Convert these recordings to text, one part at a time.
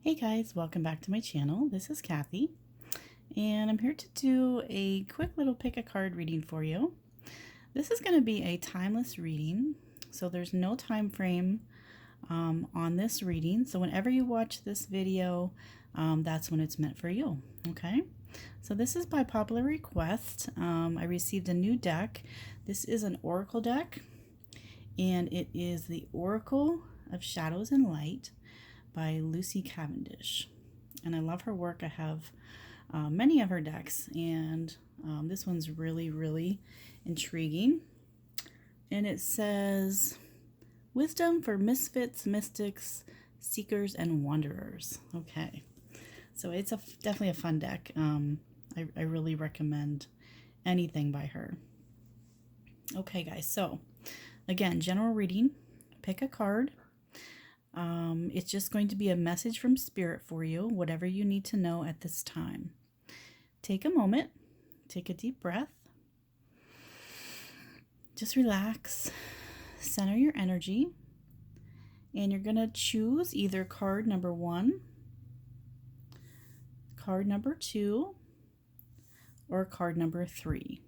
Hey guys, welcome back to my channel. This is Kathy, and I'm here to do a quick little pick a card reading for you. This is going to be a timeless reading, so there's no time frame on this reading. So whenever you watch this video, that's when it's meant for you. Okay, so this is by popular request. I received a new deck. This is an oracle deck, and it is the Oracle of Shadows and Light by Lucy Cavendish, and I love her work. I have many of her decks, and this one's really intriguing. And it says, "Wisdom for misfits, mystics, seekers, and wanderers." Okay, so it's definitely a fun deck. I really recommend anything by her. Okay, guys, so again, general reading. Pick a card. It's just going to be a message from Spirit for you, whatever you need to know at this time. Take a moment, take a deep breath, just relax, center your energy, and you're going to choose either card number 1, card number 2, or card number 3.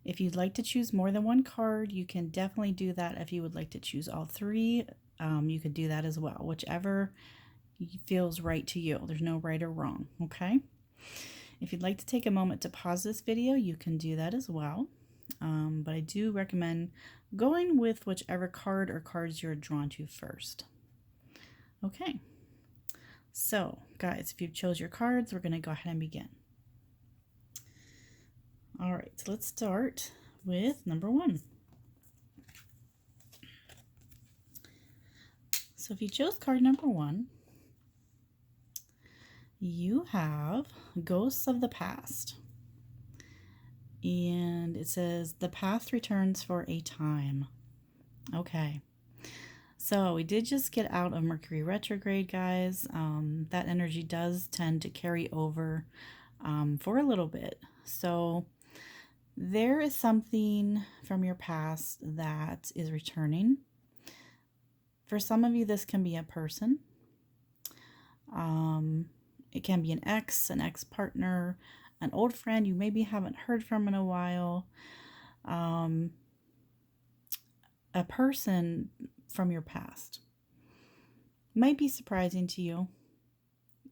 If you'd like to choose more than one card, you can definitely do that. If you would like to choose all 3, you could do that as well, whichever feels right to you. There's no right or wrong, okay? If you'd like to take a moment to pause this video, you can do that as well. But I do recommend going with whichever card or cards you're drawn to first. Okay, so guys, if you've chose your cards, we're going to go ahead and begin. All right, so let's start with number 1. So if you chose card number 1, you have Ghosts of the Past. And it says, "The past returns for a time." Okay. So we did just get out of Mercury retrograde, guys. That energy does tend to carry over for a little bit. So there is something from your past that is returning. For some of you, this can be a person. It can be an ex-partner, an old friend you maybe haven't heard from in a while, a person from your past. Might be surprising to you,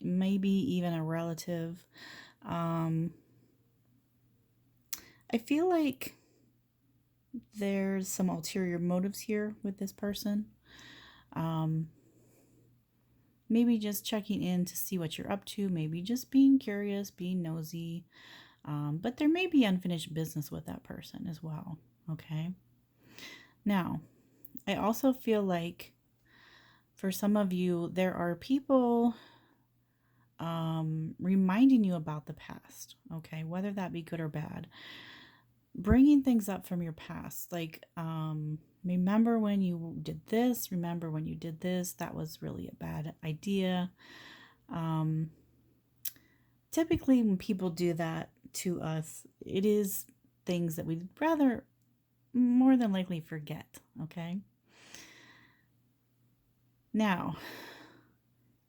maybe even a relative. I feel like there's some ulterior motives here with this person. Maybe just checking in to see what you're up to, maybe just being curious, being nosy. But there may be unfinished business with that person as well, okay? Now, I also feel like for some of you, there are people reminding you about the past, okay? Whether that be good or bad. Bringing things up from your past, like, remember when you did this, remember when you did this, that was really a bad idea. Typically when people do that to us, it is things that we'd rather more than likely forget, okay? Now,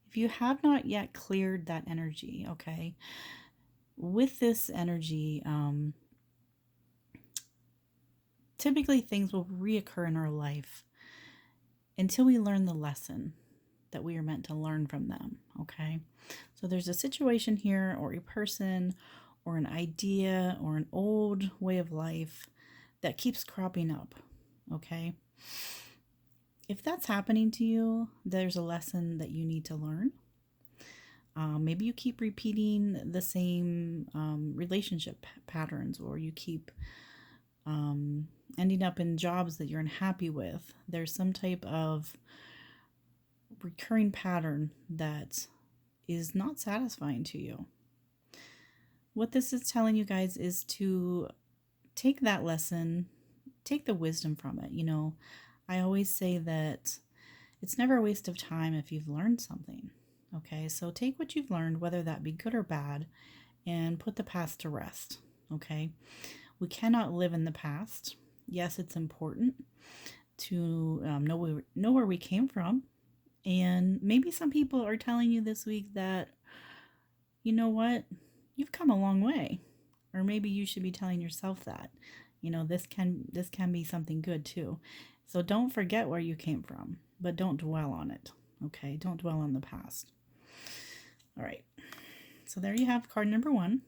if you have not yet cleared that energy, okay, with this energy, typically things will reoccur in our life until we learn the lesson that we are meant to learn from them, okay? So there's a situation here, or a person, or an idea, or an old way of life that keeps cropping up, okay? If that's happening to you, there's a lesson that you need to learn. Maybe you keep repeating the same relationship patterns, or you keep ending up in jobs that you're unhappy with. There's some type of recurring pattern that is not satisfying to you. What this is telling you guys is to take that lesson, take the wisdom from it. You know, I always say that it's never a waste of time if you've learned something. Okay, so take what you've learned, whether that be good or bad, and put the past to rest. Okay, we cannot live in the past. Yes, it's important to know where we came from, And maybe some people are telling you this week that, you know what, you've come a long way. Or maybe you should be telling yourself that, this can be something good too. So don't forget where you came from, but don't dwell on it. Okay, don't dwell on the past. All right. So there you have card number 1.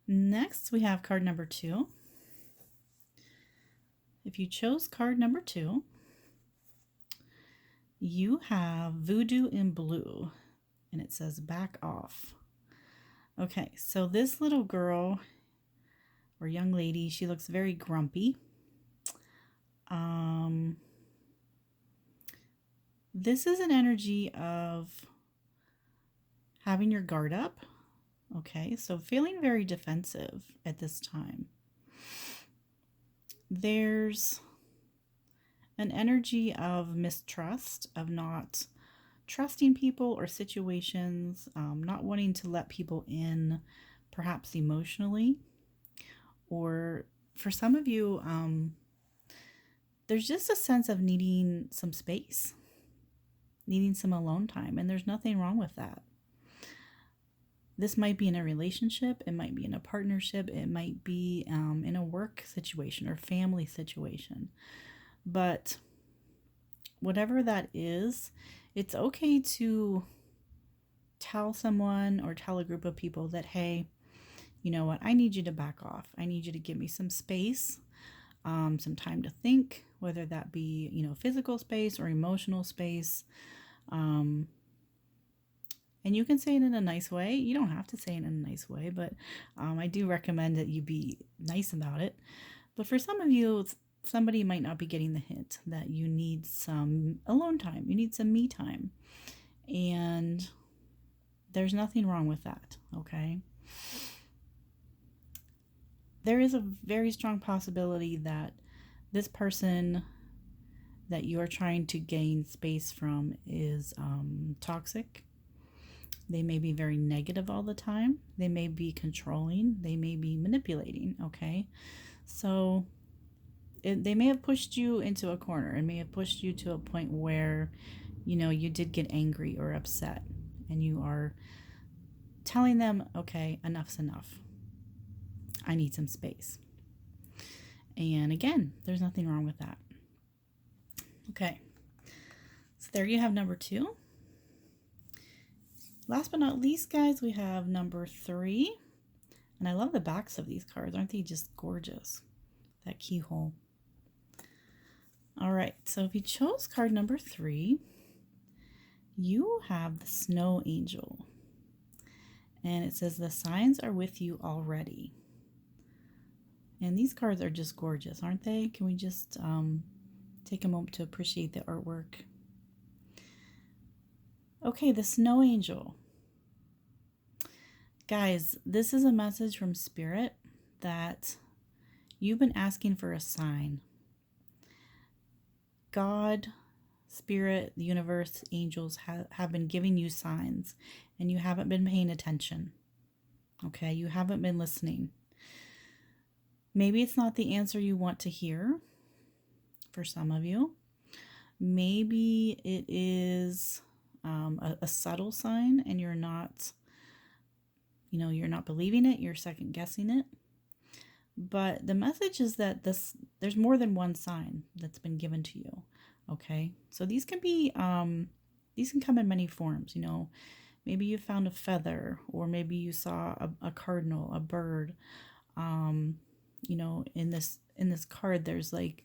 Next, we have card number 2. If you chose card number 2, you have Voodoo in blue, and it says back off. Okay, so this little girl or young lady, she looks very grumpy. This is an energy of having your guard up. Okay, so feeling very defensive at this time. There's an energy of mistrust, of not trusting people or situations, not wanting to let people in, perhaps emotionally. Or for some of you, there's just a sense of needing some space, needing some alone time, and there's nothing wrong with that. This might be in a relationship, it might be in a partnership, it might be in a work situation or family situation. But whatever that is, it's okay to tell someone or tell a group of people that, hey, you know what, I need you to back off. I need you to give me some space, some time to think, whether that be, physical space or emotional space. And you can say it in a nice way. You don't have to say it in a nice way, but I do recommend that you be nice about it. But for some of you, somebody might not be getting the hint that you need some alone time. You need some me time. And there's nothing wrong with that, okay? There is a very strong possibility that this person that you're trying to gain space from is toxic. They may be very negative all the time. They may be controlling. They may be manipulating, okay? So they may have pushed you into a corner and may have pushed you to a point where, you did get angry or upset. And you are telling them, okay, enough's enough. I need some space. And again, there's nothing wrong with that. Okay, so there you have number 2. Last but not least, guys, we have number 3. And I love the backs of these cards. Aren't they just gorgeous? That keyhole. All right, so if you chose card number 3, you have the Snow Angel. And it says the signs are with you already. And these cards are just gorgeous, aren't they? Can we just take a moment to appreciate the artwork? Okay, the Snow Angel. Guys, this is a message from Spirit that you've been asking for a sign. God, Spirit, the universe, angels have been giving you signs, and you haven't been paying attention. Okay, you haven't been listening. Maybe it's not the answer you want to hear for some of you. Maybe it is a subtle sign and you're not believing it, you're second guessing it. But the message is that there's more than one sign that's been given to you. Okay, so these can come in many forms. Maybe you found a feather, or maybe you saw a cardinal, a bird. In this card, there's like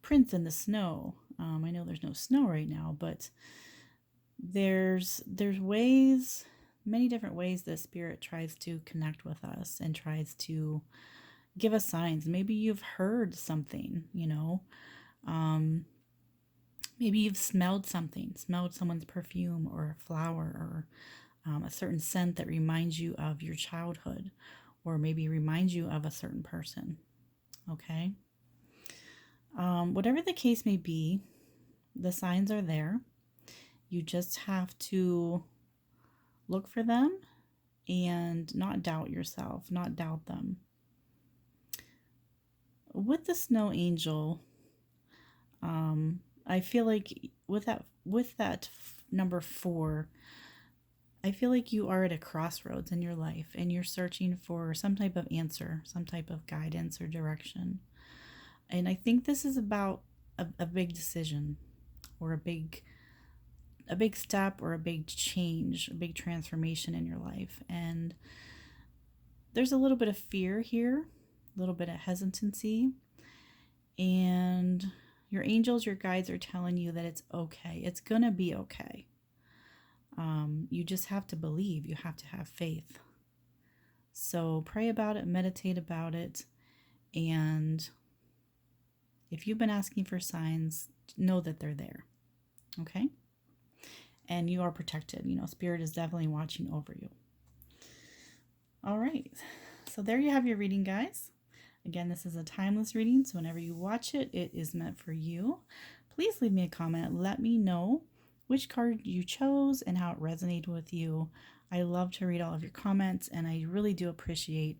prints in the snow. I know there's no snow right now, but there's ways, many different ways that Spirit tries to connect with us and tries to give us signs. Maybe you've heard something, maybe you've smelled someone's perfume or a flower, or a certain scent that reminds you of your childhood, or maybe reminds you of a certain person. Okay. Whatever the case may be, the signs are there. You just have to look for them and not doubt yourself, not doubt them. With the Snow Angel, I feel like with that number 4, I feel like you are at a crossroads in your life and you're searching for some type of answer, some type of guidance or direction. And I think this is about a big decision, or a big step, or a big change, a big transformation in your life. And there's a little bit of fear here, a little bit of hesitancy, and your angels, your guides are telling you that it's okay. It's gonna be okay. You just have to believe. You have to have faith. So pray about it, meditate about it, and if you've been asking for signs, know that they're there. Okay? And you are protected. You know, Spirit is definitely watching over you. All right. So there you have your reading, guys. Again, this is a timeless reading, so whenever you watch it, it is meant for you. Please leave me a comment. Let me know which card you chose and how it resonated with you. I love to read all of your comments, and I really do appreciate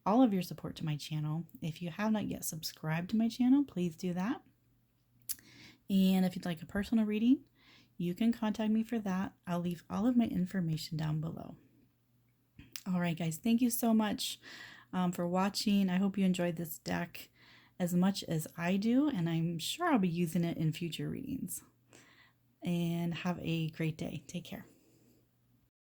all of your support to my channel. If you have not yet subscribed to my channel, please do that. And if you'd like a personal reading, you can contact me for that. I'll leave all of my information down below. All right, guys, thank you so much for watching. I hope you enjoyed this deck as much as I do, and I'm sure I'll be using it in future readings. And have a great day. Take care.